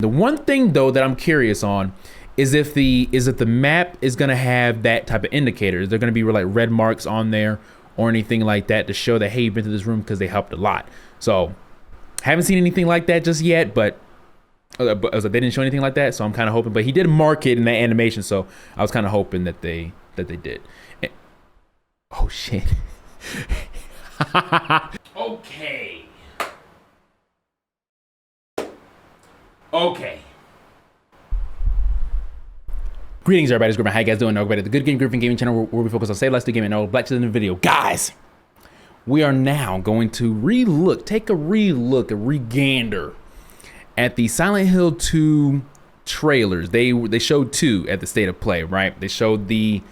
The one thing though that I'm curious on is if the map is gonna have that type of indicator. Is there gonna be like red marks on there or anything like that to show that, hey, you've been to this room, because they helped a lot. So haven't seen anything like that just yet, but they didn't show anything like that, so I'm kind of hoping. But he did mark it in that animation, so I was kind of hoping that they did. And, oh shit. Okay. Okay. Greetings, everybody. It's Griffin. How you guys doing? Everybody, the Good Game Griffin Gaming Channel, where we focus on save less to game and all black to the video. Guys, we are now going to take a regander at the Silent Hill 2 trailers. They showed two at the State of Play, right? They showed the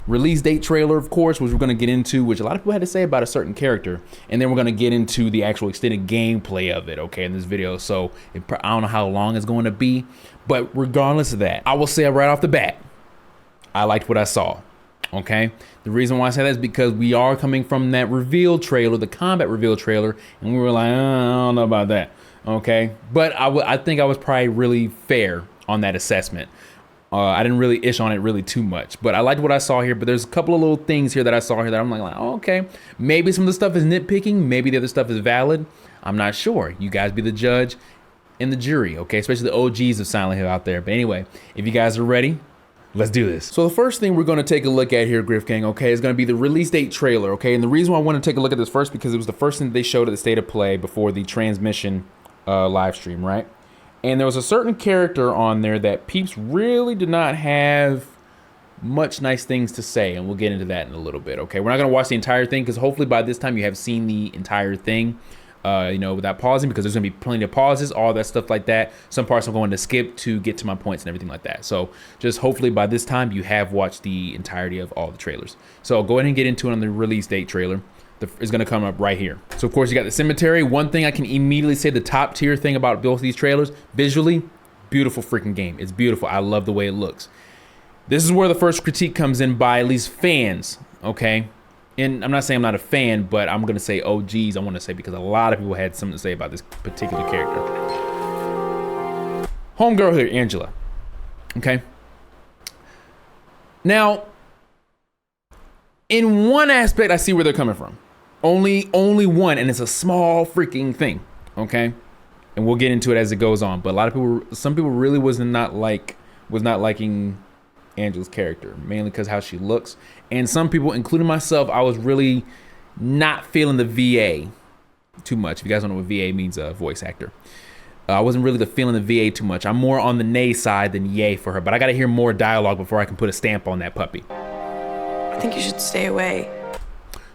release date trailer, of course, which we're going to get into, which a lot of people had to say about a certain character, and then we're going to get into the actual extended gameplay of it, okay, in this video. So I don't know how long it's going to be, but regardless of that, I will say right off the bat, I liked what I saw. Okay, the reason why I say that is because we are coming from that reveal trailer, the combat reveal trailer, and we were like, I don't know about that. Okay, but I think I was probably really fair on that assessment. I didn't really ish on it really too much, but I liked what I saw here. But there's a couple of little things here that I saw here that I'm like, oh, okay, maybe some of the stuff is nitpicking, maybe the other stuff is valid. I'm not sure. You guys be the judge and the jury, okay? Especially the OGs of Silent Hill out there. But anyway, if you guys are ready, let's do this. So the first thing we're going to take a look at here, Griff Gang, okay, is going to be the release date trailer, okay? And the reason why I want to take a look at this first, because it was the first thing they showed at the State of Play before the transmission live stream, right? And there was a certain character on there that peeps really did not have much nice things to say, and we'll get into that in a little bit, okay? We're not going to watch the entire thing, because hopefully by this time you have seen the entire thing, you know, without pausing, because there's going to be plenty of pauses, all that stuff like that. Some parts I'm going to skip to get to my points and everything like that. So just hopefully by this time you have watched the entirety of all the trailers. So I'll go ahead and get into it on the release date trailer. Is going to come up right here. So of course you got the cemetery. One thing I can immediately say, the top tier thing about both these trailers, visually, beautiful freaking game. It's beautiful. I love the way it looks. This is where the first critique comes in by at least fans, okay? And I'm not saying I'm not a fan, but I'm going to say OGs, I want to say, because a lot of people had something to say about this particular character. Homegirl here, Angela, okay? Now, in one aspect, I see where they're coming from. Only one, and it's a small freaking thing, okay? And we'll get into it as it goes on. But a lot of people, some people really was not liking Angela's character, mainly because how she looks. And some people, including myself, I was really not feeling the VA too much. If you guys don't know what VA means, voice actor. I wasn't really feeling the VA too much. I'm more on the nay side than yay for her. But I got to hear more dialogue before I can put a stamp on that puppy. I think you should stay away.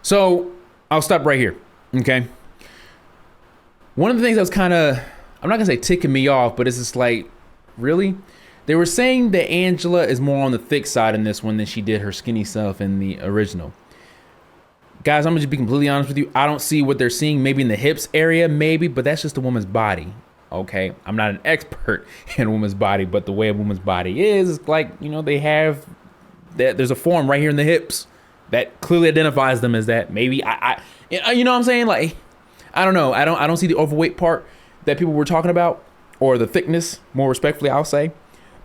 So I'll stop right here, okay? One of the things that was kind of, I'm not gonna say ticking me off, but it's just like, really? They were saying that Angela is more on the thick side in this one than she did her skinny self in the original. Guys, I'm gonna just be completely honest with you. I don't see what they're seeing, maybe in the hips area, maybe, but that's just a woman's body, okay? I'm not an expert in a woman's body, but the way a woman's body is like, you know, they have, there's a form right here in the hips that clearly identifies them as that. Maybe you know what I'm saying? Like, I don't know. I don't see the overweight part that people were talking about, or the thickness, more respectfully, I'll say.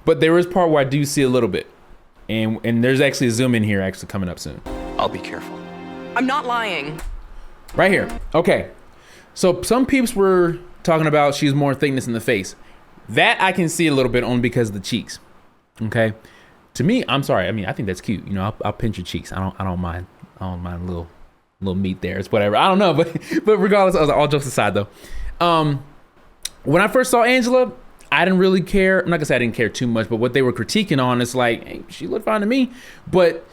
But there is part where I do see a little bit, and there's actually a zoom in here actually coming up soon. I'll be careful. I'm not lying. Right here. Okay. So some peeps were talking about she's more thickness in the face. That I can see a little bit only because of the cheeks. Okay. To me, I'm sorry. I mean, I think that's cute. You know, I'll pinch your cheeks. I don't mind. I don't mind a little meat there. It's whatever. I don't know, but regardless, all jokes aside though, when I first saw Angela, I didn't really care. I'm not gonna say I didn't care too much, but what they were critiquing on is like, hey, she looked fine to me. But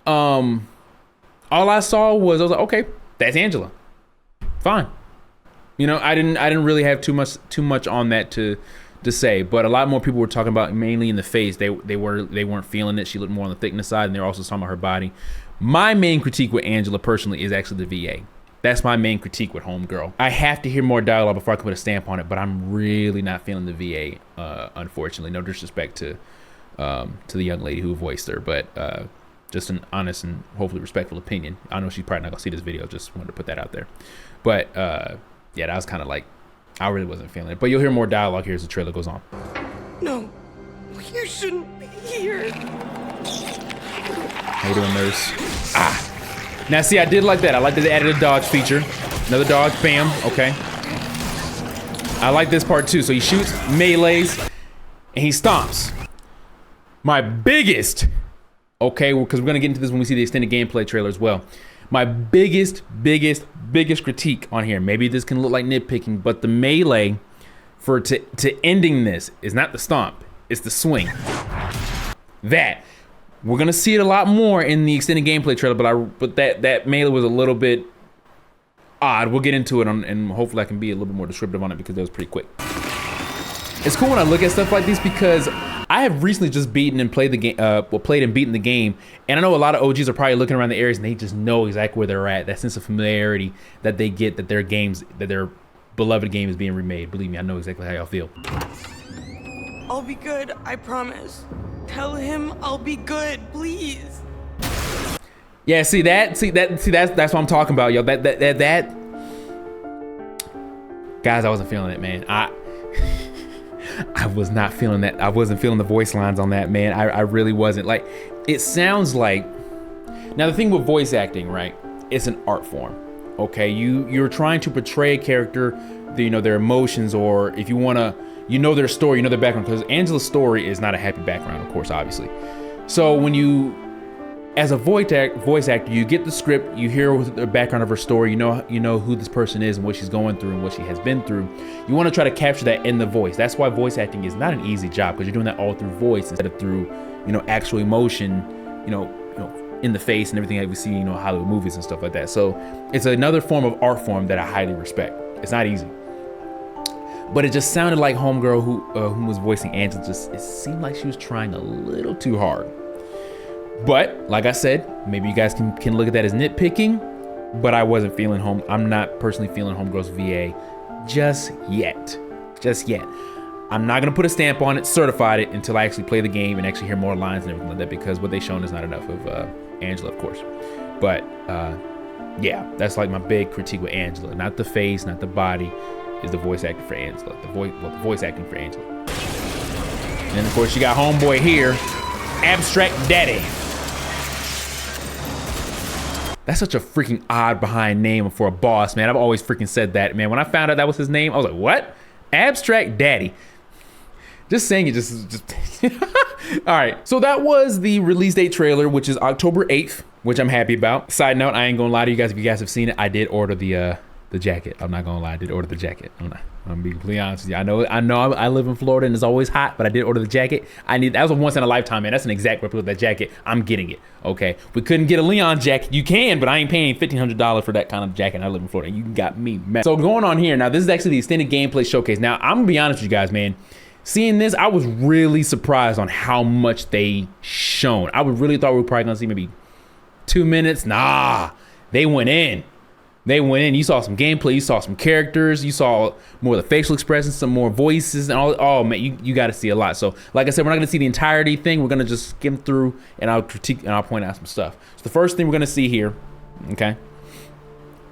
all I saw was, I was like, okay, that's Angela. Fine. You know, I didn't really have too much on that to say, but a lot more people were talking about mainly in the face. They weren't feeling it. She looked more on the thickness side, and they were also talking about her body. My main critique with Angela personally is actually the VA. That's my main critique with Homegirl. I have to hear more dialogue before I can put a stamp on it, but I'm really not feeling the VA, unfortunately. No disrespect to the young lady who voiced her, but just an honest and hopefully respectful opinion. I know she's probably not gonna see this video. Just wanted to put that out there. But yeah, that was kind of like, I really wasn't feeling it. But you'll hear more dialogue here as the trailer goes on. No, you shouldn't be here. How you doing, nurse? Ah. Now, see, I did like that. I like that they added a dodge feature. Another dodge, bam, okay. I like this part too. So he shoots, melees, and he stomps. My biggest, okay, because we're gonna get into this when we see the extended gameplay trailer as well. My biggest critique on here, maybe this can look like nitpicking, but the melee to ending this is not the stomp, it's the swing. That. We're gonna see it a lot more in the extended gameplay trailer, but that melee was a little bit odd. We'll get into it and hopefully I can be a little bit more descriptive on it because that was pretty quick. It's cool when I look at stuff like this because I have recently just beaten and played the game, played and beaten the game, and I know a lot of OGs are probably looking around the areas and they just know exactly where they're at. That sense of familiarity that they get that their beloved game is being remade. Believe me, I know exactly how y'all feel. I'll be good, I promise. Tell him I'll be good, please. Yeah, that's what I'm talking about, yo. That guys, I wasn't feeling it, man. I was not feeling that. I wasn't feeling the voice lines on that, man. I really wasn't. Like, it sounds like, now the thing with voice acting, right? It's an art form. Okay, you're trying to portray a character, their emotions, or if you wanna, their story, their background, because Angela's story is not a happy background, of course, obviously. So when you, as a voice actor, you get the script, you hear the background of her story, you know who this person is and what she's going through and what she has been through. You want to try to capture that in the voice. That's why voice acting is not an easy job, because you're doing that all through voice instead of through, actual emotion, in the face and everything that we see, Hollywood movies and stuff like that. So it's another form of art form that I highly respect. It's not easy. But it just sounded like homegirl who was voicing Angela, it seemed like she was trying a little too hard. But like I said, maybe you guys can look at that as nitpicking, but I wasn't feeling I'm not personally feeling Homegirl's VA just yet. I'm not gonna put a stamp on it, certified it, until I actually play the game and actually hear more lines and everything like that, because what they've shown is not enough of Angela, of course. But yeah, that's like my big critique with Angela. Not the face, not the body, is the voice acting for Angela. The voice acting for Angela. And then of course you got homeboy here, Abstract Daddy. That's such a freaking odd behind name for a boss, man. I've always freaking said that, man. When I found out that was his name, I was like, what? Abstract Daddy. Just saying it just all right, so that was the release date trailer, which is October 8th, which I'm happy about. Side note, I ain't gonna lie to you guys, if you guys have seen it, I did order the jacket. I'm not gonna lie, I did order the jacket. I'm gonna be completely honest with you. I know I live in Florida and it's always hot, but I did order the jacket. That was a once in a lifetime, man. That's an exact replica of that jacket. I'm getting it, okay? We couldn't get a Leon jacket. You can, but I ain't paying $1,500 for that kind of jacket. I live in Florida. You got me, man. So going on here, now this is actually the extended gameplay showcase. Now, I'm gonna be honest with you guys, man. Seeing this, I was really surprised on how much they shown. I would really thought we were probably gonna see maybe 2 minutes. Nah, they went in. You saw some gameplay, you saw some characters, you saw more of the facial expressions, some more voices, and all. Oh man, you got to see a lot. So like I said, we're not gonna see the entirety thing. We're gonna just skim through and I'll critique and I'll point out some stuff. So the first thing we're gonna see here, okay,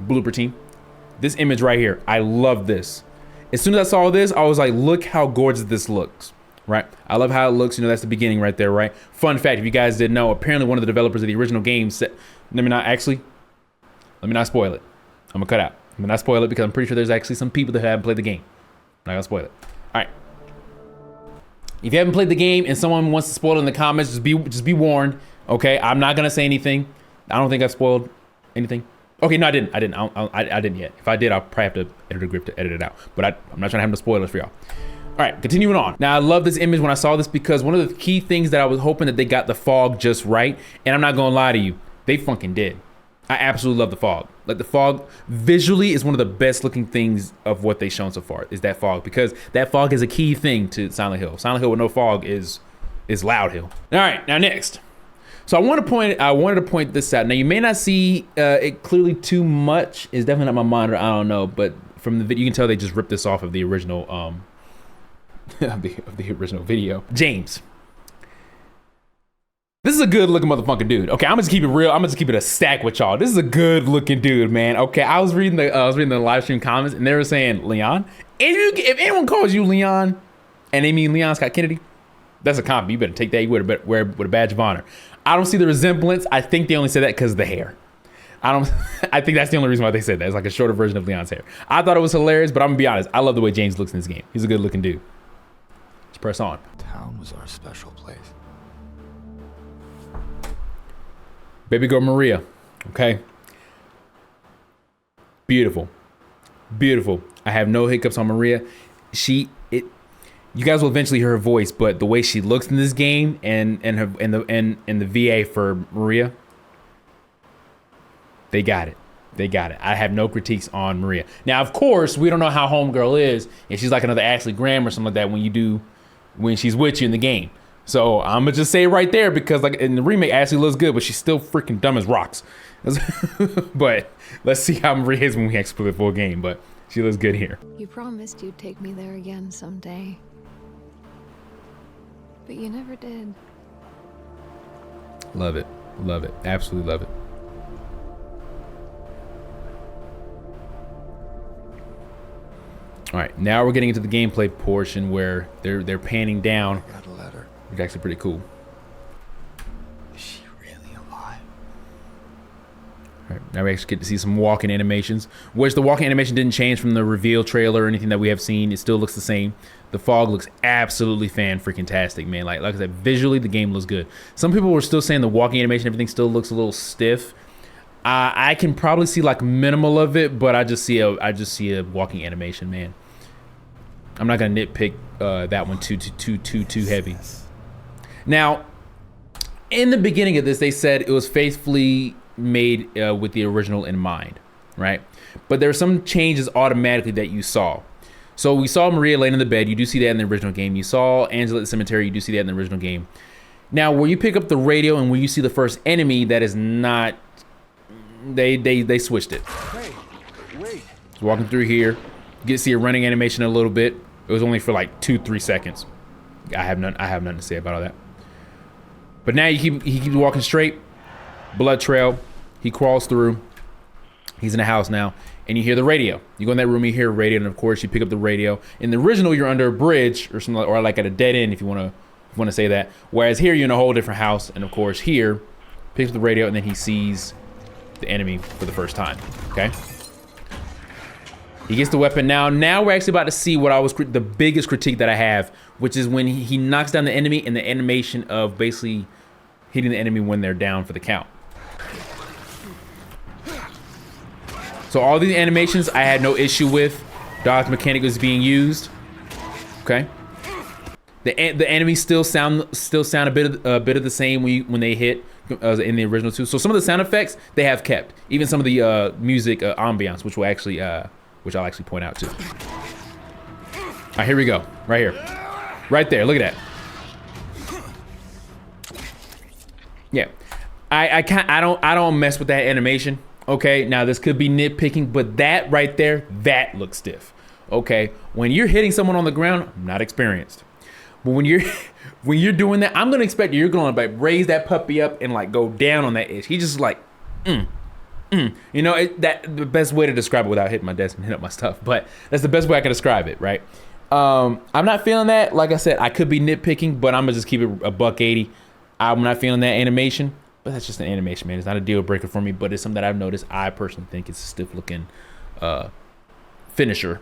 blooper team, this image right here. I love this. As soon as I saw this, I was like, look how gorgeous this looks, right? I love how it looks. That's the beginning right there, right? Fun fact, if you guys didn't know, apparently one of the developers of the original game said, let me not spoil it. I'm gonna cut out. I'm gonna not spoil it because I'm pretty sure there's actually some people that haven't played the game. I'm not gonna spoil it. All right. If you haven't played the game and someone wants to spoil it in the comments, just be warned. Okay, I'm not gonna say anything. I don't think I've spoiled anything. Okay, no, I didn't yet. If I did, I'll probably have to edit a grip to edit it out. But I'm not trying to have no spoilers for y'all. All right, continuing on. Now, I love this image when I saw this because one of the key things that I was hoping that they got the fog just right, and I'm not gonna lie to you, they fucking did. I absolutely love the fog. Like the fog visually is one of the best looking things of what they've shown so far is that fog, because that fog is a key thing to Silent Hill. Silent Hill with no fog is Loud Hill. All right, now next. So I wanted to point this out. Now you may not see it clearly too much. It's definitely not my monitor. I don't know, but from the video you can tell they just ripped this off of the original of the original video. James. This is a good looking motherfucking dude. Okay, I'm gonna just keep it real. I'm gonna just keep it a stack with y'all. This is a good looking dude, man. Okay, I was reading the live stream comments and they were saying Leon. If anyone calls you Leon and they mean Leon Scott Kennedy, that's a compliment. You better take that. You would wear with a badge of honor. I don't see the resemblance. I think they only said that because of the hair. I think that's the only reason why they said that. It's like a shorter version of Leon's hair. I thought it was hilarious, but I'm gonna be honest. I love the way James looks in this game. He's a good looking dude. Let's press on. Town was our special place. Baby girl Maria. Okay. Beautiful. Beautiful. I have no hiccups on Maria. You guys will eventually hear her voice, but the way she looks in this game and the VA for Maria, they got it. They got it. I have no critiques on Maria. Now, of course, we don't know how Homegirl is, and she's like another Ashley Graham or something like that when she's with you in the game. So I'm gonna just say right there, because like in the remake, Ashley looks good, but she's still freaking dumb as rocks. But let's see how Maria is when we actually play the full game. But she looks good here. You promised you'd take me there again someday. But you never did. Love it. Love it. Absolutely love it. All right, now we're getting into the gameplay portion where they're panning down. I got a letter. It's actually pretty cool. Is she really alive? All right, now we actually get to see some walking animations, which the walking animation didn't change from the reveal trailer or anything that we have seen. It still looks the same. The fog looks absolutely fan-freaking-tastic, man. Like I said, visually, the game looks good. Some people were still saying the walking animation, everything still looks a little stiff. I can probably see like minimal of it, but I just see a walking animation, man. I'm not gonna nitpick that one too heavy. Now, in the beginning of this, they said it was faithfully made with the original in mind, right? But there are some changes automatically that you saw. So we saw Maria laying in the bed. You do see that in the original game. You saw Angela at the cemetery. You do see that in the original game. Now, where you pick up the radio and where you see the first enemy, that is not. They switched it. Hey, wait. Walking through here, you get to see a running animation a little bit. It was only for like 2-3 seconds. I have nothing to say about all that. But now he keeps walking straight. Blood trail. He crawls through. He's in the house now, and you hear the radio. You go in that room, you hear a radio, and of course you pick up the radio. In the original, you're under a bridge or something, or like at a dead end, if you want to say that. Whereas here, you're in a whole different house, and of course here, picks up the radio, and then he sees the enemy for the first time. Okay. He gets the weapon now. Now we're actually about to see what the biggest critique that I have, which is when he knocks down the enemy and the animation of basically hitting the enemy when they're down for the count. So all these animations I had no issue with. Dodge mechanic was being used. Okay. The enemies still sound a bit of the same when they hit in the original too. So some of the sound effects they have kept. Even some of the music ambiance, which I'll actually point out too. All right, here we go. Right here. Right there. Look at that. Yeah. I don't mess with that animation. Okay. Now this could be nitpicking, but that right there, that looks stiff. Okay. When you're hitting someone on the ground, I'm not experienced. But when you're doing that, I'm gonna expect you're gonna like raise that puppy up and like go down on that edge. He just like, You know, the best way to describe it without hitting my desk and hitting up my stuff, but that's the best way I can describe it, right? I'm not feeling that. Like I said, I could be nitpicking, but I'm gonna just keep it a $180. I'm not feeling that animation, but that's just an animation, man. It's not a deal breaker for me, but it's something that I've noticed. I personally think it's a stiff looking finisher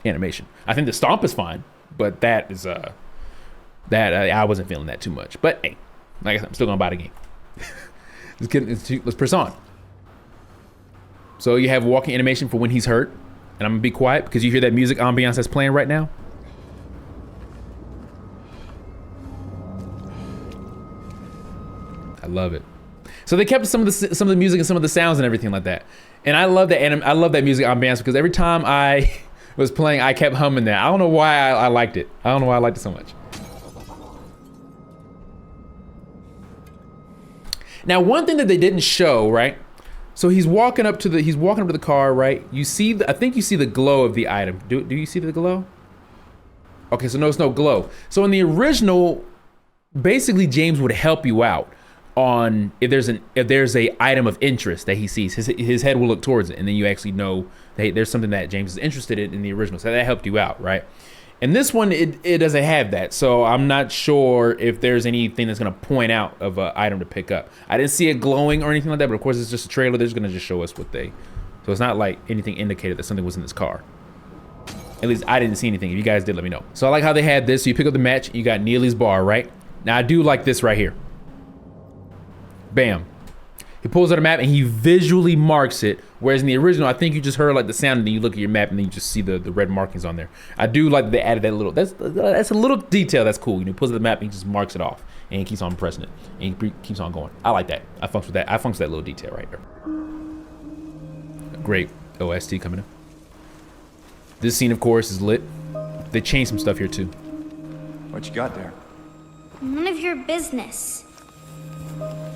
animation. I think the stomp is fine, but that is I wasn't feeling that too much. But hey, like I said, I'm still gonna buy the game. Let's press on. So you have walking animation for when he's hurt, and I'm gonna be quiet because you hear that music ambiance that's playing right now. I love it. So they kept some of the music and some of the sounds and everything like that, and I love that. I love that music ambiance because every time I was playing, I kept humming that. I don't know why I liked it. I don't know why I liked it so much. Now, one thing that they didn't show, right? So he's walking up to the car, right? You see, I think you see the glow of the item. Do you see the glow? Okay, so no, it's no glow. So in the original, basically James would help you out on if there's a item of interest that he sees, his head will look towards it, and then you actually know that hey, there's something that James is interested in the original. So that helped you out, right? And this one, it doesn't have that, so I'm not sure if there's anything that's gonna point out of an item to pick up. I didn't see it glowing or anything like that, but of course it's just a trailer. They're just gonna just show us what they. So it's not like anything indicated that something was in this car. At least I didn't see anything. If you guys did, let me know. So I like how they had this. So you pick up the match, you got Neely's bar, right? Now I do like this right here. Bam. He pulls out a map and he visually marks it. Whereas in the original, I think you just heard like the sound and then you look at your map and then you just see the red markings on there. I do like that they added that little, that's a little detail that's cool. You know, he pulls out the map and he just marks it off and he keeps on pressing it and he keeps on going. I like that. I funks with that. I funks with that little detail right there. Great OST coming in. This scene, of course, is lit. They changed some stuff here too. What you got there? None of your business.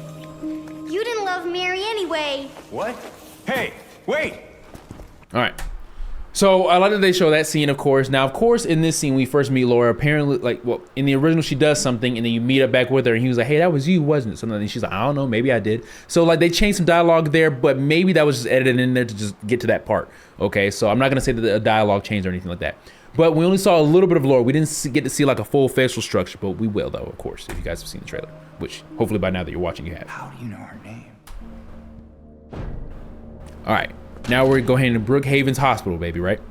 You didn't love Mary anyway. What? Hey, wait! All right. So I like that they show that scene, of course. Now, of course, in this scene, we first meet Laura. Apparently, like, well, in the original, she does something, and then you meet up back with her, and he was like, hey, that was you, wasn't it? Something, and she's like, I don't know, maybe I did. So, like, they changed some dialogue there, but maybe that was just edited in there to just get to that part. Okay, so I'm not going to say that the dialogue changed or anything like that. But we only saw a little bit of Laura. We didn't get to see, like, a full facial structure, but we will, though, of course, if you guys have seen the trailer, which hopefully by now that you're watching, you have. How do you know her name? All right, now we're going into Brookhaven's hospital, baby, right?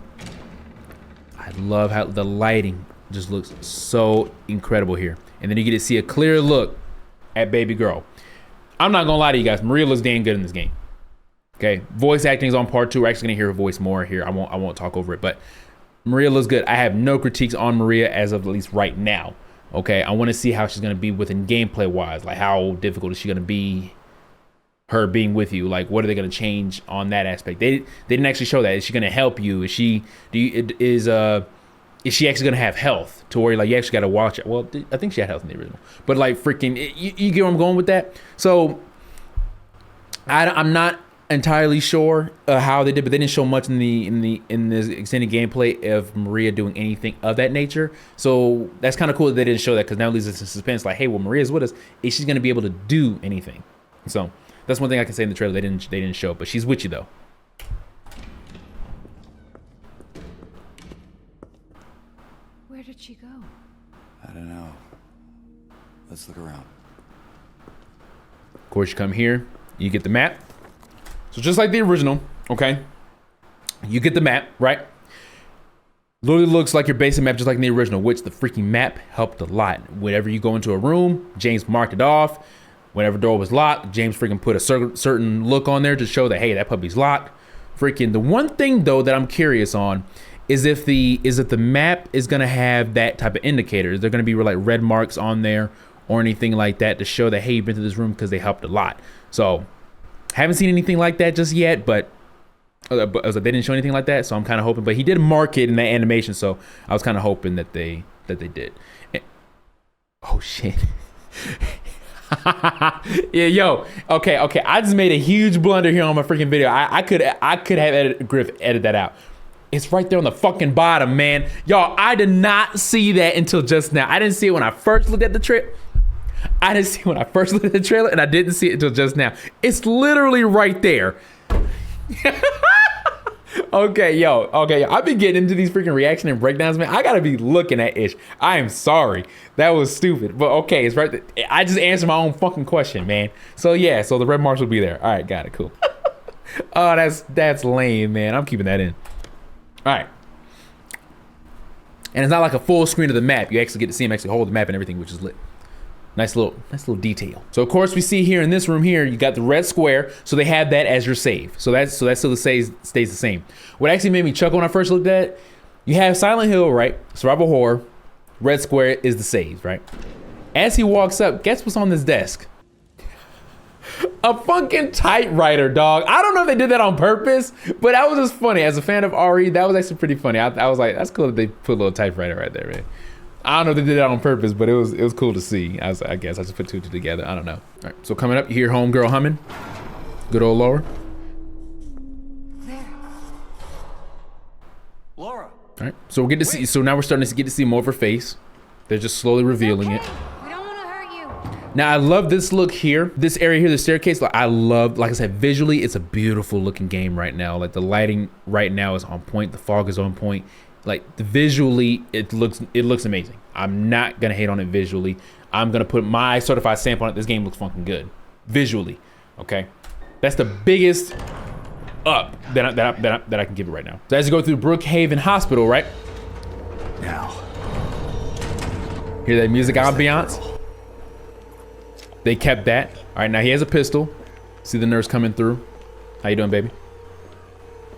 I love how the lighting just looks so incredible here. And then you get to see a clear look at baby girl. I'm not gonna lie to you guys, Maria looks damn good in this game. Okay, voice acting is on part 2. We're actually gonna hear her voice more here. I won't talk over it, but Maria looks good. I have no critiques on Maria as of at least right now. Okay, I wanna see how she's gonna be within gameplay wise. Like how difficult is she gonna be, her being with you? Like what are they gonna change on that aspect? They didn't actually show that. Is she gonna help you? Is she actually gonna have health to where like you actually gotta watch it? Well, I think she had health in the original, but like freaking, you get where I'm going with that. So I'm not entirely sure how they did, but they didn't show much in the extended gameplay of Maria doing anything of that nature. So that's kind of cool that they didn't show that, because now it leaves us in suspense. Like, hey, well, Maria's with us. Is she gonna be able to do anything? So that's one thing I can say in the trailer. They didn't show, but she's with you though. Where did she go? I don't know. Let's look around. Of course, you come here, you get the map. So just like the original, okay? You get the map, right? Literally looks like your basic map, just like in the original, which the freaking map helped a lot. Whenever you go into a room, James marked it off. Whenever door was locked, James freaking put a certain look on there to show that, hey, that puppy's locked. Freaking the one thing though that I'm curious on is if the map is gonna have that type of indicator. Is there gonna be like red marks on there or anything like that to show that, hey, you've been to this room, because they helped a lot. So haven't seen anything like that just yet, but they didn't show anything like that. So I'm kind of hoping, but he did mark it in that animation. So I was kind of hoping that they did. Oh shit. Yeah, yo, okay. I just made a huge blunder here on my freaking video. I could have Griff edit that out. It's right there on the fucking bottom, man. Y'all, I did not see that until just now. I didn't see it when I first looked at the trailer. I didn't see it when I first looked at the trailer, and I didn't see it until just now. It's literally right there. Okay, I've been getting into these freaking reaction and breakdowns, man. I gotta be looking at ish. I am sorry. That was stupid. But okay, it's right there. I just answered my own fucking question, man. So yeah, so the red marks will be there. All right, got it, cool. Oh, that's lame, man. I'm keeping that in. All right. And it's not like a full screen of the map. You actually get to see him actually hold the map and everything, which is lit. Nice little detail. So of course we see here in this room here, you got the red square. So they have that as your save. So that still stays the same. What actually made me chuckle when I first looked at it, you have Silent Hill, right? Survival horror, red square is the save, right? As he walks up, guess what's on this desk? A fucking typewriter, dog. I don't know if they did that on purpose, but that was just funny. As a fan of RE, that was actually pretty funny. I was like, that's cool that they put a little typewriter right there, man. I don't know if they did that on purpose, but it was cool to see. I guess I just put two together. I don't know. All right, so coming up, you hear homegirl humming. Good old Laura. There. Laura! All right, so we'll get to see. So now we're starting to get to see more of her face. They're just slowly revealing it. We don't want to hurt you. Now I love this look here, this area here, the staircase. Like I love, like I said, visually, it's a beautiful looking game right now. Like the lighting right now is on point. The fog is on point. Like visually, it looks amazing. I'm not gonna hate on it visually. I'm gonna put my certified stamp on it. This game looks fucking good visually. Okay, that's the biggest up that I can give it right now. So as you go through Brookhaven Hospital, right? Now. Hear that music ambiance? They kept that. All right, now he has a pistol. See the nurse coming through. How you doing, baby?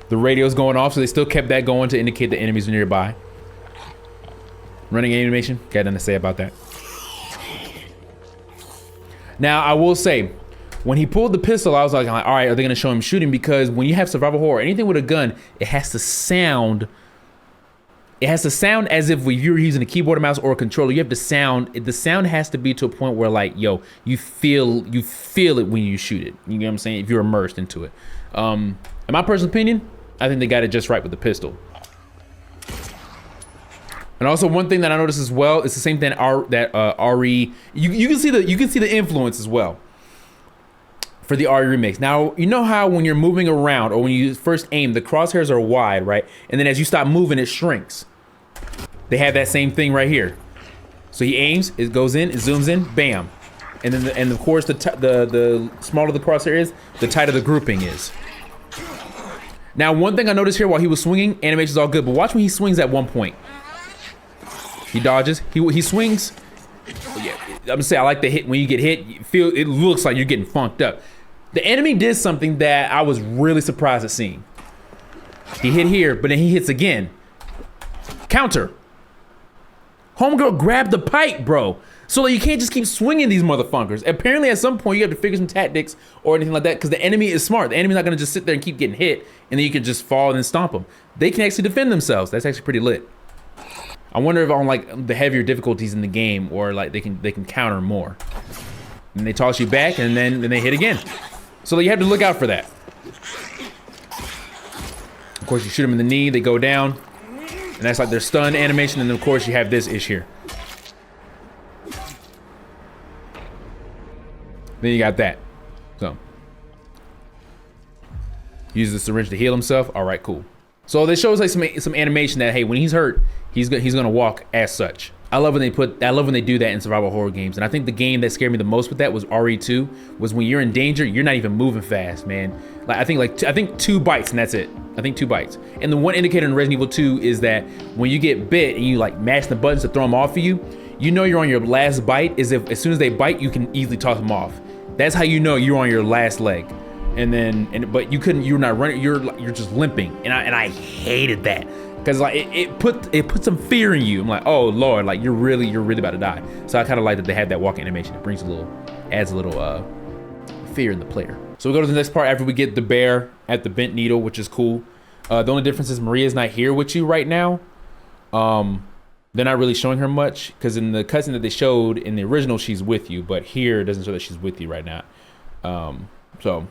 The radio's going off, so they still kept that going to indicate the enemies are nearby. Running animation, got nothing to say about that. Now, I will say, when he pulled the pistol, I was like, all right, are they gonna show him shooting? Because when you have survival horror, anything with a gun, it has to sound as if you're using a keyboard, a mouse, or a controller. You have to sound, the sound has to be to a point where like, yo, you feel it when you shoot it. You know what I'm saying? If you're immersed into it. In my personal opinion, I think they got it just right with the pistol. And also one thing that I noticed as well, it's the same thing that RE, you can see the influence as well for the RE remakes. Now, you know how when you're moving around or when you first aim, the crosshairs are wide, right? And then as you stop moving, it shrinks. They have that same thing right here. So he aims, it goes in, it zooms in, bam. And then, and of course, the smaller the crosshair is, the tighter the grouping is. Now, one thing I noticed here while he was swinging, animation's all good, but watch when he swings at one point. He dodges, he swings. Yeah, I'm gonna say I like the hit. When you get hit, it looks like you're getting funked up. The enemy did something that I was really surprised at seeing. He hit here, but then he hits again. Counter. Homegirl grabbed the pipe, bro. So like, you can't just keep swinging these motherfuckers. Apparently at some point you have to figure some tactics or anything like that, because the enemy is smart. The enemy's not gonna just sit there and keep getting hit and then you can just fall and then stomp them. They can actually defend themselves. That's actually pretty lit. I wonder if on like the heavier difficulties in the game, or like they can counter more. And they toss you back and then they hit again. So you have to look out for that. Of course, you shoot them in the knee, they go down. And that's like their stun animation, and then of course you have this ish here. Then you got that. So use the syringe to heal himself. All right, cool. So this shows like some animation that, hey, when he's hurt, he's gonna walk as such. I love when they do that in survival horror games. And I think the game that scared me the most with that was RE2. Was when you're in danger, you're not even moving fast, man. Like I think 2 bites and that's it. I think 2 bites. And the one indicator in Resident Evil 2 is that when you get bit and you like mash the buttons to throw them off of you, you know you're on your last bite. Is if as soon as they bite, you can easily toss them off. That's how you know you're on your last leg. But you're not running, you're just limping. And I hated that. Because like it put some fear in you. I'm like, oh Lord, like you're really about to die. So I kind of like that they had that walk animation. It brings adds a little fear in the player. So we go to the next part after we get the bear at the bent needle, which is cool. The only difference is Maria's not here with you right now. They're not really showing her much, because in the cutscene that they showed in the original, she's with you, but here it doesn't show that she's with you right now. So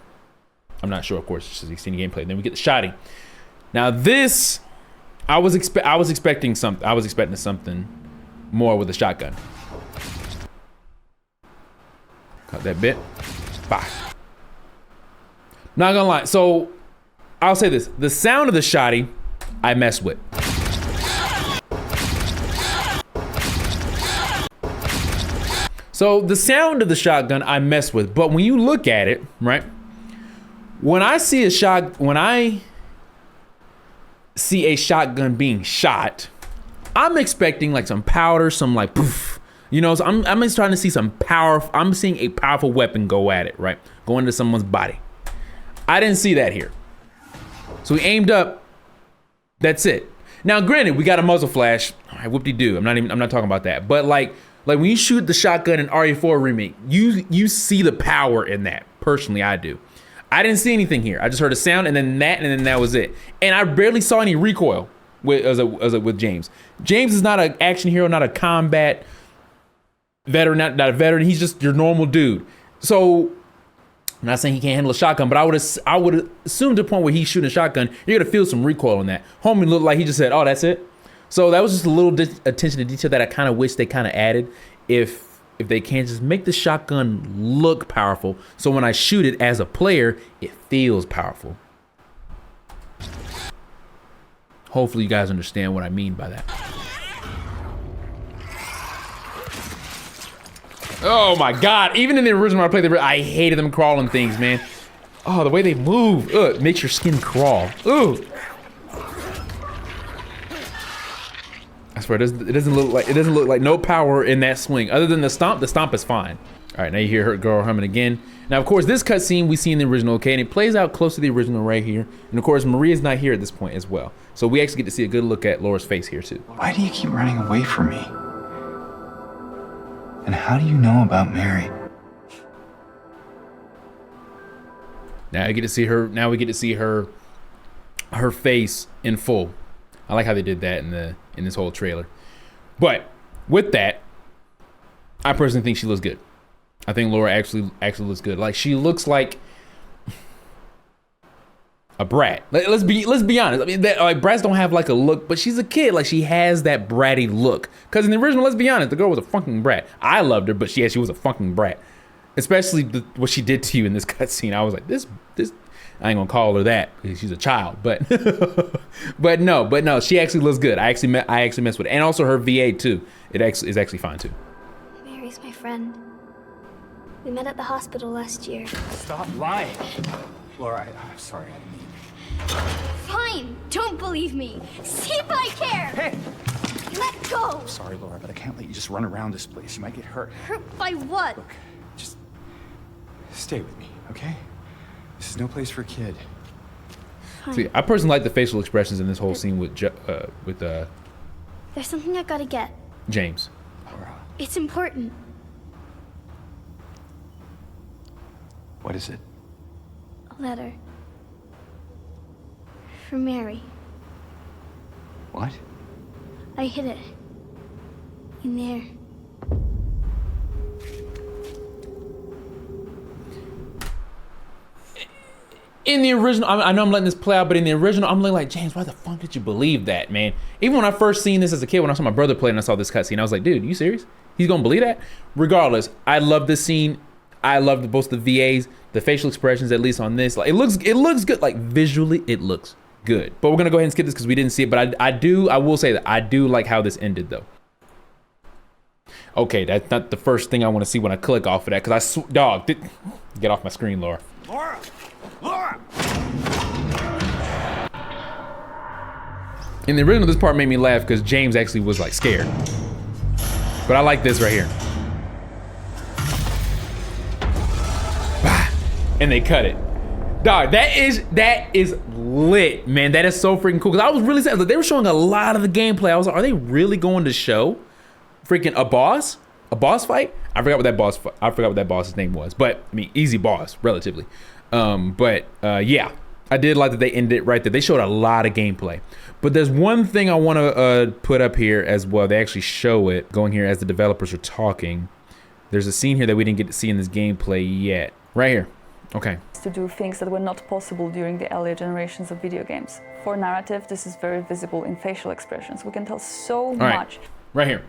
I'm not sure, of course, she's seeing the gameplay. Then we get the shotty. Now this, I was expecting something more with the shotgun. Cut that bit. Bye. Not gonna lie. So I'll say this: the sound of the shotty, I mess with. So the sound of the shotgun, I mess with. But when you look at it, right? When I see a shotgun being shot, I'm expecting like some powder, some like poof, you know. So I'm just trying to see some power. I'm seeing a powerful weapon go at it, right? Go into someone's body. I didn't see that here. So we aimed up. That's it. Now, granted, we got a muzzle flash. All right, whoop-de-doo. I'm not talking about that. But like when you shoot the shotgun in RE4 Remake, you see the power in that. Personally, I do. I didn't see anything here. I just heard a sound and then that was it. And I barely saw any recoil with James. James is not an action hero, not a combat veteran, not a veteran. He's just your normal dude. So I'm not saying he can't handle a shotgun, but I would assume to the point where he's shooting a shotgun, you're gonna feel some recoil on that. Homie looked like he just said, "Oh, that's it." So that was just a little attention to detail that I kind of wish they kind of added if if they can, just make the shotgun look powerful. So when I shoot it as a player, it feels powerful. Hopefully you guys understand what I mean by that. Oh my God, even in the original when I played I hated them crawling things, man. Oh, the way they move, ugh, makes your skin crawl. Ooh. I swear, it doesn't look like no power in that swing. Other than the stomp is fine. All right, now you hear her girl humming again. Now, of course, this cutscene we see in the original, okay, and it plays out close to the original right here. And of course, Maria's not here at this point as well. So we actually get to see a good look at Laura's face here too. Why do you keep running away from me? And how do you know about Mary? Now I get to see her. Now we get to see her face in full. I like how they did that in this whole trailer. But with that, I personally think she looks good. I think Laura actually looks good. Like, she looks like a brat. Let's be honest. I mean, like, brats don't have like a look, but she's a kid. Like, she has that bratty look. Because in the original, let's be honest, the girl was a fucking brat. I loved her, but she was a fucking brat. Especially what she did to you in this cutscene. I was like, this. I ain't gonna call her that because she's a child, but but no, she actually looks good. I actually messed with it, and also her VA too. It actually is actually fine too. Mary's my friend. We met at the hospital last year. Stop lying. Laura, I'm sorry. Fine, don't believe me. See if I care. Hey! Let go. I'm sorry, Laura, but I can't let you just run around this place. You might get hurt. Hurt by what? Look, just stay with me, okay? This is no place for a kid. Fine. See, I personally like the facial expressions in this whole scene with There's something I gotta get. James. Laura, It's important. what is it? A letter. For Mary. What? I hid it. In there. In the original, I know I'm letting this play out, but in the original, I'm like, James, why the fuck did you believe that, man? Even when I first seen this as a kid, when I saw my brother play and I saw this cutscene, I was like, dude, you serious? He's gonna believe that? Regardless, I love this scene. I love both the VAs, the facial expressions, at least on this. Like, it looks good. Like, visually, it looks good. But we're gonna go ahead and skip this because we didn't see it. But I will say that I do like how this ended, though. Okay, that's not the first thing I want to see when I click off of that, because get off my screen, Laura. Laura! Laura! In the original, this part made me laugh because James actually was like scared. But I like this right here. And they cut it. Dog, that is lit, man. That is so freaking cool. Because I was really sad. They were showing a lot of the gameplay. I was like, are they really going to show freaking a boss fight? I forgot what that boss's name was. But I mean, easy boss, relatively. Yeah, I did like that they ended it right there. They showed a lot of gameplay. But there's one thing I want to put up here as well. They actually show it going here as the developers are talking. There's a scene here that we didn't get to see in this gameplay yet. Right here. Okay. To do things that were not possible during the earlier generations of video games. For narrative, this is very visible in facial expressions. We can tell so much. Right here.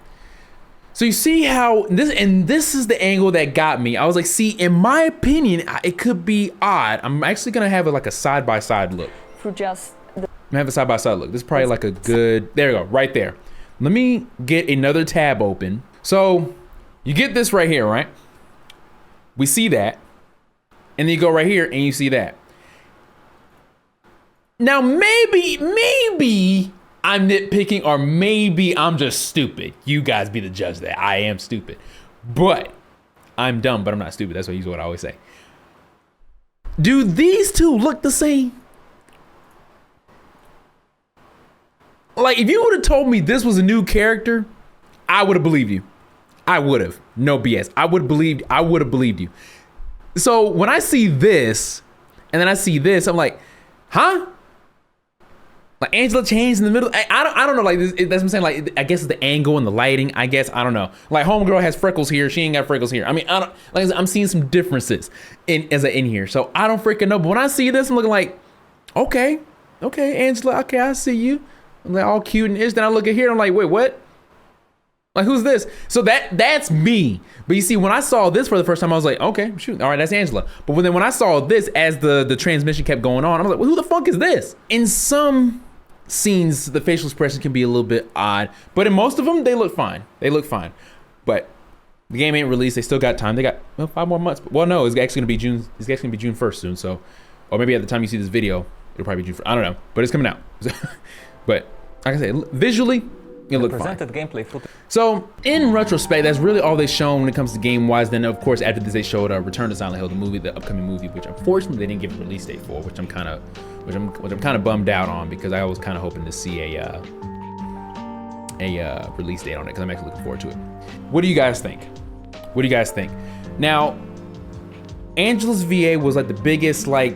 So you see how this is the angle that got me. I was like, see, in my opinion, it could be odd. I'm actually gonna have like a side-by-side look. Through just the I'm gonna have a side-by-side look. This is probably like a good, there you go, right there. Let me get another tab open. So you get this right here, right? We see that. And then you go right here and you see that. Now maybe I'm nitpicking, or maybe I'm just stupid. You guys be the judge of that. I am stupid. But I'm dumb, but I'm not stupid. That's what I always say. Do these two look the same? Like, if you would have told me this was a new character, I would have believed you. I would have. No BS. I would have believed you. So when I see this, and then I see this, I'm like, huh? Like Angela changed in the middle. I don't know. Like that's what I'm saying. Like, I guess it's the angle and the lighting. I guess I don't know. Like homegirl has freckles here. She ain't got freckles here. I mean, I'm seeing some differences in here. So I don't freaking know. But when I see this, I'm looking like, okay, Angela. Okay, I see you. I'm like all cute and ish. Then I look at here. And I'm like, wait, what? Like, who's this? So that's me. But you see, when I saw this for the first time, I was like, okay, shoot, all right, that's Angela. But when I saw this as the transmission kept going on, I was like, well, who the fuck is this? In some scenes, the facial expression can be a little bit odd, but in most of them, they look fine. They look fine. But the game ain't released. They still got time. They got 5 more months. Well, no, it's actually gonna be June. It's actually gonna be June 1st soon. So, or maybe at the time you see this video, it'll probably be June 1st. I don't know, but it's coming out. But like I said, visually, it looked fine. Gameplay footage. So in retrospect, that's really all they've shown when it comes to game-wise. Then of course after this they showed Return to Silent Hill, the movie, the upcoming movie, which unfortunately they didn't give a release date for, which I'm kind of bummed out on, because I was kind of hoping to see a release date on it, because I'm actually looking forward to it. What do you guys think? What do you guys think? Now, Angela's VA was like the biggest like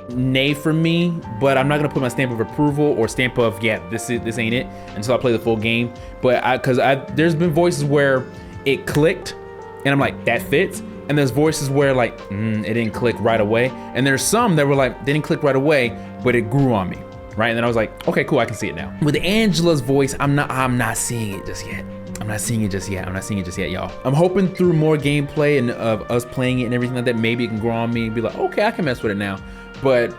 nay for me, but I'm not gonna put my stamp of approval or stamp of this ain't it until I play the full game. But there's been voices where it clicked and I'm like, that fits, and there's voices where like it didn't click right away, and there's some that were like, they didn't click right away, but it grew on me, right? And then I was like, okay, cool, I can see it now. With Angela's voice, I'm not seeing it just yet. I'm not seeing it just yet, y'all. I'm hoping through more gameplay and of us playing it and everything like that, maybe it can grow on me and be like, okay, I can mess with it now. But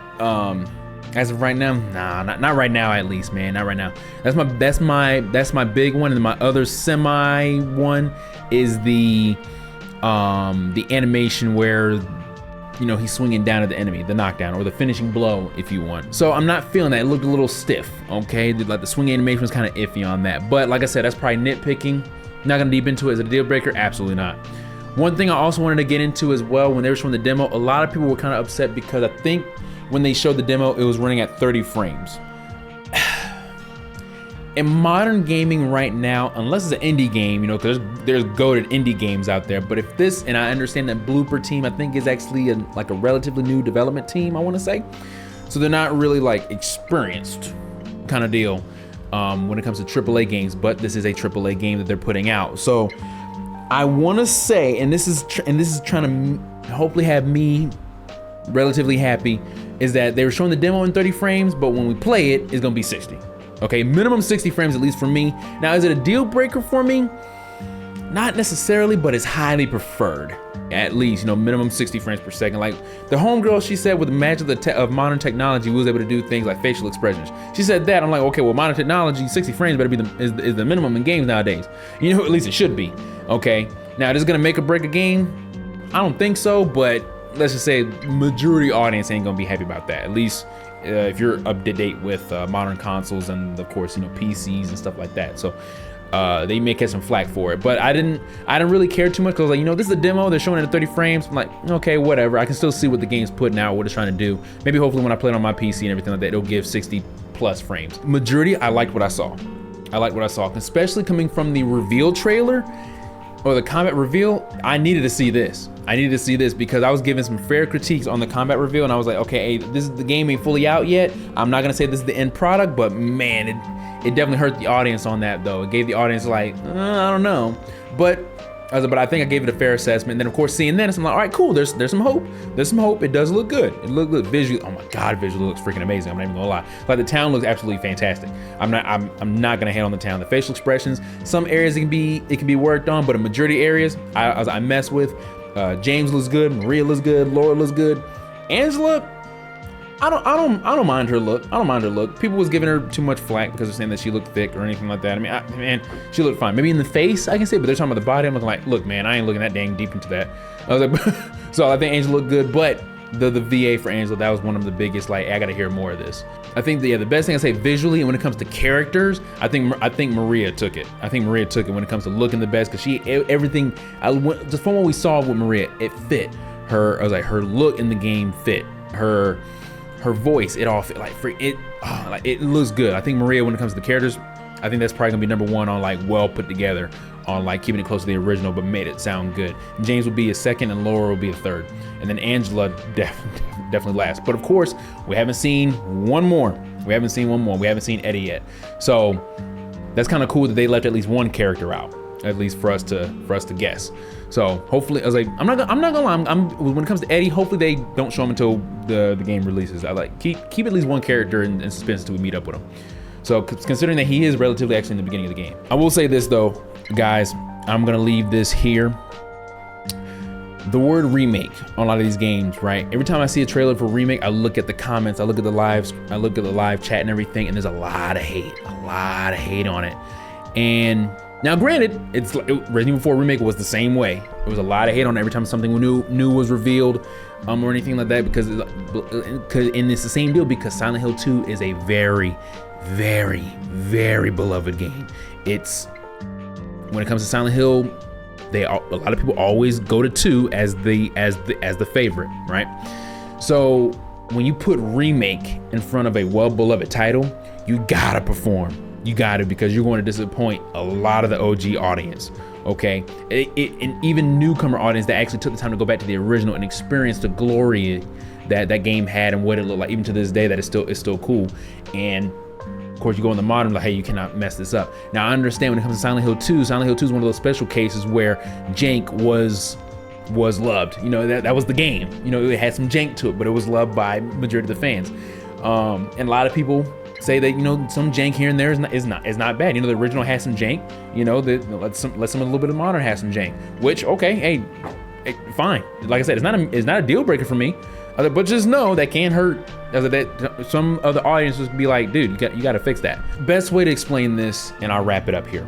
as of right now, nah, not right now, at least, man, not right now. That's my big one, and my other semi one is the animation where, you know, he's swinging down at the enemy, the knockdown or the finishing blow, if you want. So I'm not feeling that. It looked a little stiff, okay? Like the swing animation was kind of iffy on that. But like I said, that's probably nitpicking. Not gonna deep into it. Is it a deal breaker? Absolutely not. One thing I also wanted to get into as well, when they were showing the demo, a lot of people were kind of upset because I think when they showed the demo, it was running at 30 frames. In modern gaming right now, unless it's an indie game, you know, because there's goated indie games out there, but if this, and I understand that Blooper team, I think is actually like a relatively new development team, I want to say. So they're not really like experienced kind of deal when it comes to AAA games, but this is a AAA game that they're putting out. So I want to say, and this is trying to hopefully have me relatively happy, is that they were showing the demo in 30 frames, but when we play it, it's gonna be 60. Okay, minimum 60 frames, at least for me. Now, is it a deal breaker for me? Not necessarily, but it's highly preferred. At least, you know, minimum 60 frames per second. Like the homegirl, she said with the magic of modern technology, we was able to do things like facial expressions. She said that, I'm like, okay, well, modern technology, 60 frames better be is the minimum in games nowadays. You know, at least it should be. Okay, now is it gonna make or break a game? I don't think so, but let's just say majority audience ain't gonna be happy about that. At least if you're up to date with modern consoles and of course, you know, PCs and stuff like that. So they may get some flack for it, but I didn't really care too much, because I was like, you know, this is a demo, they're showing it at 30 frames. I'm like, okay, whatever. I can still see what the game's putting out, what it's trying to do. Maybe hopefully when I play it on my PC and everything like that, it'll give 60 plus frames. Majority, I liked what I saw. Especially coming from the reveal trailer or the combat reveal. I needed to see this. Because I was giving some fair critiques on the combat reveal, and I was like, okay, hey, the game ain't fully out yet. I'm not gonna say this is the end product, but man, it definitely hurt the audience on that though. It gave the audience like, I don't know. But I think I gave it a fair assessment. And then of course seeing this, I'm like, all right, cool, there's some hope. It does look good. It looked good visually. Oh my God, visually looks freaking amazing. I'm not even gonna lie. Like the town looks absolutely fantastic. I'm not gonna hate on the town. The facial expressions, some areas it can be worked on, but a majority areas I mess with. James looks good, Maria looks good, Laura looks good. Angela, I don't mind her look. People was giving her too much flack because they're saying that she looked thick or anything like that. I mean, man, she looked fine. Maybe in the face, I can say, but they're talking about the body. I'm looking like, look, man, I ain't looking that dang deep into that. I was like, so I think Angela looked good, but the VA for Angela, that was one of the biggest, like, I gotta hear more of this. I think the best thing I say visually, and when it comes to characters, I think Maria took it. When it comes to looking the best, because everything, just from what we saw with Maria, it fit her. I was like, her look in the game fit her voice, it all fit, like it looks good. I think Maria, when it comes to the characters, I think that's probably gonna be number one on like well put together, on like keeping it close to the original but made it sound good. James will be a second and Laura will be a third, and then Angela definitely last. But of course, we haven't seen one more. We haven't seen Eddie yet. So that's kind of cool that they left at least one character out, at least for us to guess. So hopefully, I was like, I'm not gonna lie. When it comes to Eddie, hopefully they don't show him until the game releases. I like keep at least one character in suspense until we meet up with him. So considering that he is relatively actually in the beginning of the game. I will say this though, guys, I'm gonna leave this here. The word remake on a lot of these games, right? Every time I see a trailer for remake, I look at the comments, I look at the lives, I look at the live chat and everything, and there's a lot of hate on it. And now granted, it's like Resident Evil 4 Remake was the same way. There was a lot of hate on it every time something new was revealed, or anything like that, because and it's the same deal because Silent Hill 2 is a very, very, very beloved game. It's, when it comes to Silent Hill, a lot of people always go to 2 as the favorite, right? So when you put remake in front of a well-beloved title, you gotta perform. You gotta, because you're going to disappoint a lot of the OG audience, okay? And even newcomer audience that actually took the time to go back to the original and experience the glory that game had and what it looked like, even to this day, that it's still cool. And of course, you go in the modern, like, hey, you cannot mess this up. Now, I understand when it comes to Silent Hill 2, Silent Hill 2 is one of those special cases where jank was loved. You know, that was the game. You know, it had some jank to it, but it was loved by majority of the fans. And a lot of people say that, you know, some jank here and there is not bad. You know, the original has some jank. You know, let some a little bit of modern have some jank. Which, okay, hey, fine. Like I said, it's not a deal breaker for me. But just know that can hurt. That some of the audience will be like, dude, you got to fix that. Best way to explain this, and I'll wrap it up here.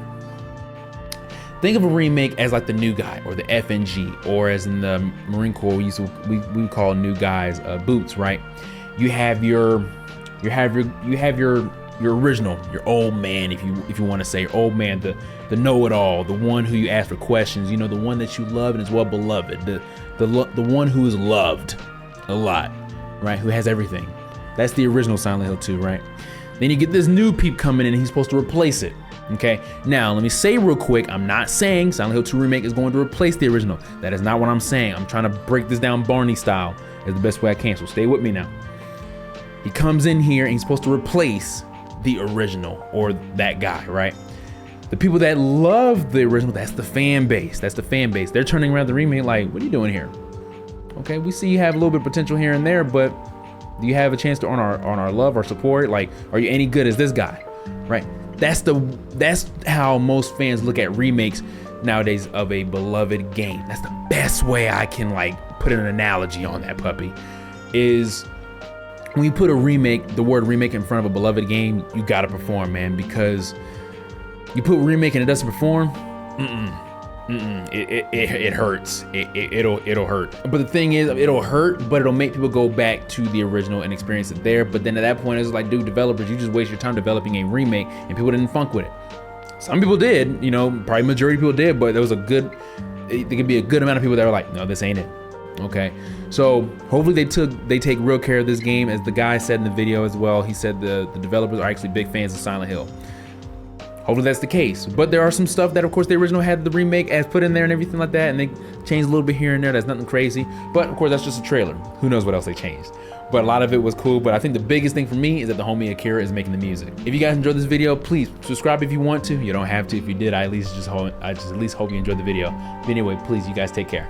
Think of a remake as like the new guy, or the FNG, or as in the Marine Corps, we call new guys boots, right? You have your original, your old man, if you want to say, your old man, the know-it-all, the one who you ask for questions, you know, the one that you love and is well beloved, the one who is loved a lot, right? Who has everything. That's the original Silent Hill 2, right? Then you get this new peep coming in and he's supposed to replace it. Okay, now let me say real quick, I'm not saying Silent Hill 2 Remake is going to replace the original. That is not what I'm saying. I'm trying to break this down Barney style as the best way I can, so stay with me now. He comes in here and he's supposed to replace the original, or that guy, right? The people that love the original, that's the fan base. They're turning around the remake like, what are you doing here? Okay, we see you have a little bit of potential here and there, but do you have a chance to earn our love or support? Like, are you any good as this guy, right? That's how most fans look at remakes nowadays of a beloved game. That's the best way I can like put an analogy on that puppy, is when you put a remake, the word remake in front of a beloved game, you gotta perform, man, because you put remake and it doesn't perform, it hurts. It'll hurt. But the thing is, it'll hurt, but it'll make people go back to the original and experience it there. But then at that point, it's like, dude, developers, you just waste your time developing a remake, and people didn't funk with it. Some people did, you know, probably majority of people did, but there could be a good amount of people that were like, no, this ain't it. Okay, so hopefully they take real care of this game, as the guy said in the video as well. He said the developers are actually big fans of Silent Hill. Hopefully that's the case, but there are some stuff that, of course, the original had the remake as put in there and everything like that, and they changed a little bit here and there. That's nothing crazy, but of course that's just a trailer. Who knows what else they changed? But a lot of it was cool. But I think the biggest thing for me is that the homie Akira is making the music. If you guys enjoyed this video, please subscribe if you want to. You don't have to. If you did, I at least hope you enjoyed the video. But anyway, please, you guys take care.